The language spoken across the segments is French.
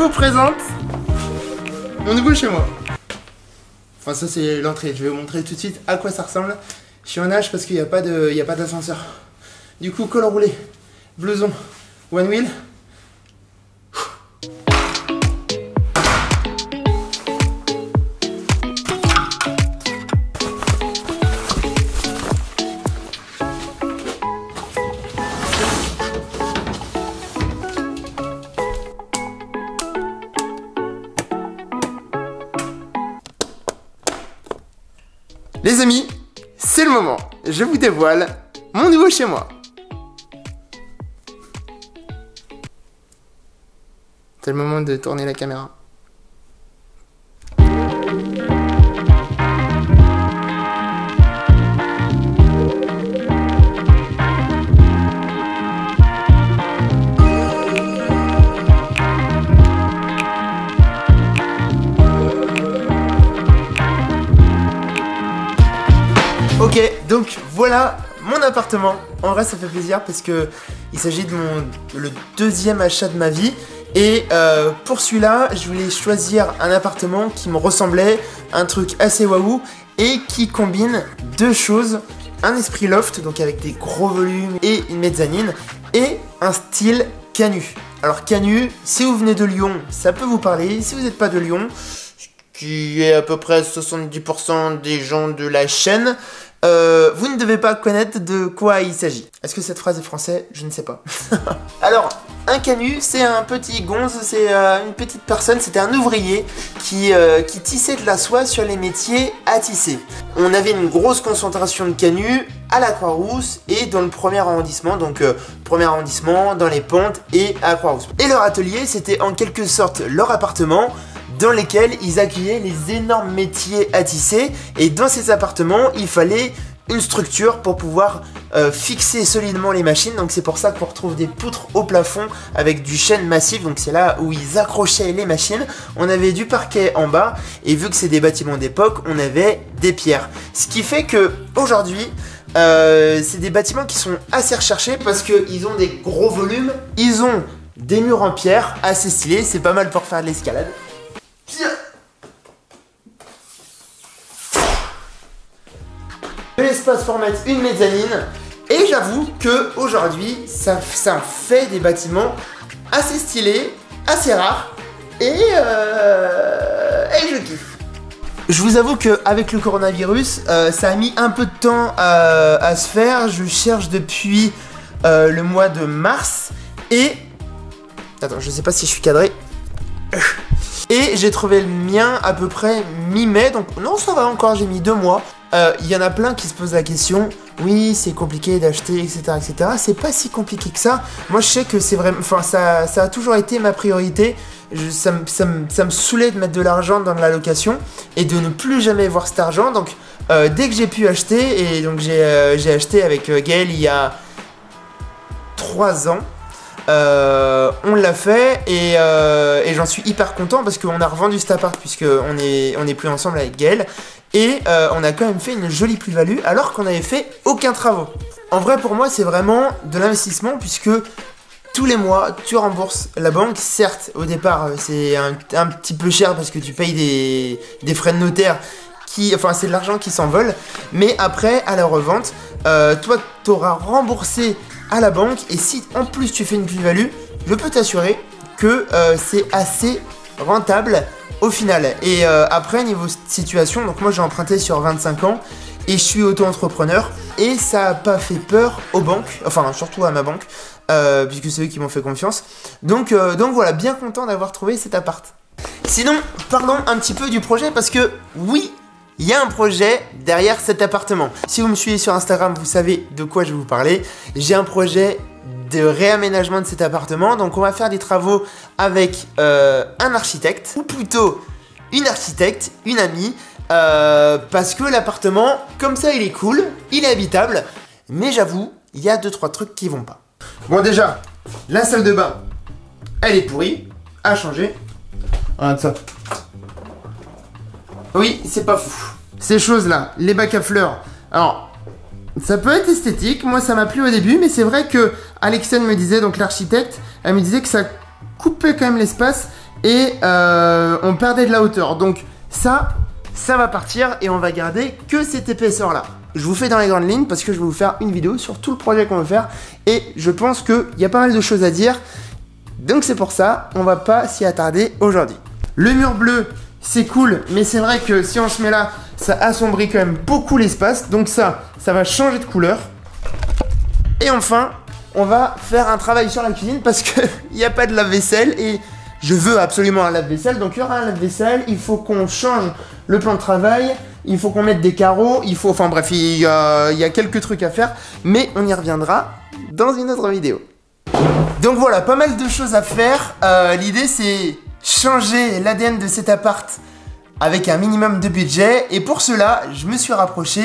vous présente mon nouveau chez moi. Enfin ça c'est l'entrée, je vais vous montrer tout de suite à quoi ça ressemble. Je suis en nage parce qu'il n'y a pas d'ascenseur. Du coup col roulé, blouson, one wheel. Les amis, c'est le moment, je vous dévoile mon nouveau chez moi. C'est le moment de tourner la caméra. Ok, donc voilà mon appartement. En vrai ça fait plaisir parce que il s'agit de le deuxième achat de ma vie. Et pour celui-là, je voulais choisir un appartement qui me ressemblait, un truc assez waouh et qui combine deux choses. Un esprit loft, donc avec des gros volumes et une mezzanine, et un style Canu. Alors Canu, si vous venez de Lyon, ça peut vous parler. Si vous n'êtes pas de Lyon, ce qui est à peu près 70% des gens de la chaîne, vous ne devez pas connaître de quoi il s'agit. Est-ce que cette phrase est française? Je ne sais pas. Alors, un Canu, c'est un petit gonze, c'est une petite personne, c'était un ouvrier qui tissait de la soie sur les métiers à tisser. On avait une grosse concentration de Canu à la Croix-Rousse et dans le premier arrondissement, donc premier arrondissement, dans les Pentes et à Croix-Rousse. Et leur atelier, c'était en quelque sorte leur appartement, dans lesquels ils accueillaient les énormes métiers à tisser. Et dans ces appartements, il fallait une structure pour pouvoir fixer solidement les machines. Donc c'est pour ça qu'on retrouve des poutres au plafond avec du chêne massif. Donc c'est là où ils accrochaient les machines. On avait du parquet en bas. Et vu que c'est des bâtiments d'époque, on avait des pierres. Ce qui fait que aujourd'hui, c'est des bâtiments qui sont assez recherchés parce qu'ils ont des gros volumes. Ils ont des murs en pierre assez stylés. C'est pas mal pour faire de l'escalade. De l'espace pour mettre une mezzanine. Et j'avoue que aujourd'hui ça fait des bâtiments assez stylés, assez rares. Et je kiffe. Je vous avoue qu'avec le coronavirus, ça a mis un peu de temps à se faire. Je cherche depuis le mois de mars. Et... Attends, je sais pas si je suis cadré. Et j'ai trouvé le mien à peu près mi-mai, donc non ça va encore, j'ai mis 2 mois. Il y en a plein qui se posent la question, oui c'est compliqué d'acheter etc. etc. C'est pas si compliqué que ça. Moi je sais que c'est vraiment, enfin ça a toujours été ma priorité. Ça me saoulait de mettre de l'argent dans la location et de ne plus jamais voir cet argent. Donc dès que j'ai pu acheter, et donc j'ai acheté avec Gaël il y a 3 ans. On l'a fait et j'en suis hyper content parce qu'on a revendu cet appart puisqu'on est plus ensemble avec Gaël et on a quand même fait une jolie plus-value alors qu'on n'avait fait aucun travaux. En vrai pour moi c'est vraiment de l'investissement puisque tous les mois tu rembourses la banque. Certes au départ c'est un petit peu cher parce que tu payes des frais de notaire enfin c'est de l'argent qui s'envole, mais après à la revente toi tu auras remboursé à la banque et si en plus tu fais une plus-value, je peux t'assurer que c'est assez rentable au final. Et après niveau situation, donc moi j'ai emprunté sur 25 ans et je suis auto-entrepreneur et ça n'a pas fait peur aux banques, enfin surtout à ma banque, puisque c'est eux qui m'ont fait confiance. Donc voilà, bien content d'avoir trouvé cet appart. Sinon, parlons un petit peu du projet parce que oui, il y a un projet derrière cet appartement. Si vous me suivez sur Instagram, vous savez de quoi je vais vous parler. J'ai un projet de réaménagement de cet appartement. Donc on va faire des travaux avec un architecte, ou plutôt une architecte, une amie. Parce que l'appartement, comme ça il est cool, il est habitable. Mais j'avoue, il y a 2-3 trucs qui vont pas. Bon déjà, la salle de bain, elle est pourrie, à changer. Regarde ça. Oui, c'est pas fou. Ces choses-là, les bacs à fleurs. Alors, ça peut être esthétique. Moi, ça m'a plu au début, mais c'est vrai que Alexène me disait, donc l'architecte, elle me disait que ça coupait quand même l'espace et on perdait de la hauteur. Donc ça va partir et on va garder que cette épaisseur là. Je vous fais dans les grandes lignes parce que je vais vous faire une vidéo sur tout le projet qu'on veut faire et je pense qu'il y a pas mal de choses à dire. Donc c'est pour ça, on va pas s'y attarder aujourd'hui. Le mur bleu, c'est cool, mais c'est vrai que si on se met là, ça assombrit quand même beaucoup l'espace. Donc ça va changer de couleur. Et enfin, on va faire un travail sur la cuisine parce qu'il n'y a pas de lave-vaisselle et je veux absolument un lave-vaisselle. Donc il y aura un lave-vaisselle, il faut qu'on change le plan de travail, il faut qu'on mette des carreaux, il faut... Enfin bref, il y a quelques trucs à faire, mais on y reviendra dans une autre vidéo. Donc voilà, pas mal de choses à faire. L'idée c'est changer l'ADN de cet appart avec un minimum de budget. Et pour cela, je me suis rapproché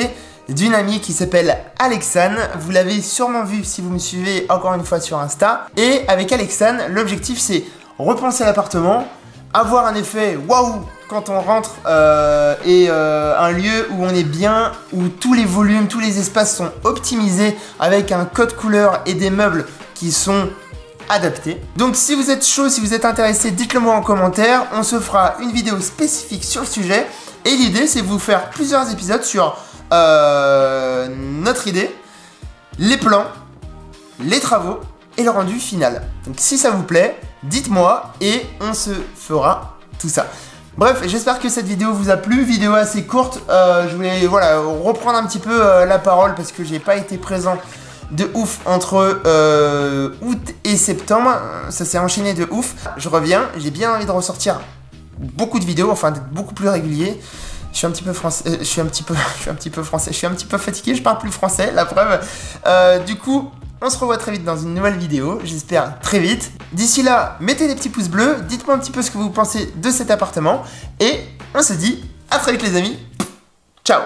d'une amie qui s'appelle Alexane. Vous l'avez sûrement vu si vous me suivez encore une fois sur Insta. Et avec Alexane, l'objectif c'est repenser l'appartement, avoir un effet waouh quand on rentre et un lieu où on est bien, où tous les volumes, tous les espaces sont optimisés avec un code couleur et des meubles qui sont adaptés. Donc si vous êtes chaud, si vous êtes intéressé, dites-le moi en commentaire. On se fera une vidéo spécifique sur le sujet. Et l'idée c'est de vous faire plusieurs épisodes sur notre idée, les plans, les travaux et le rendu final. Donc si ça vous plaît, dites-moi et on se fera tout ça. Bref, j'espère que cette vidéo vous a plu, vidéo assez courte. Je voulais voilà, reprendre un petit peu la parole parce que j'ai pas été présent de ouf entre août et septembre. Ça s'est enchaîné de ouf. Je reviens, j'ai bien envie de ressortir beaucoup de vidéos, enfin d'être beaucoup plus régulier. Je suis un petit peu français, je suis un petit peu fatigué, je parle plus français, la preuve. Du coup, on se revoit très vite dans une nouvelle vidéo, j'espère très vite. D'ici là, mettez des petits pouces bleus, dites-moi un petit peu ce que vous pensez de cet appartement. Et on se dit à très vite les amis, ciao.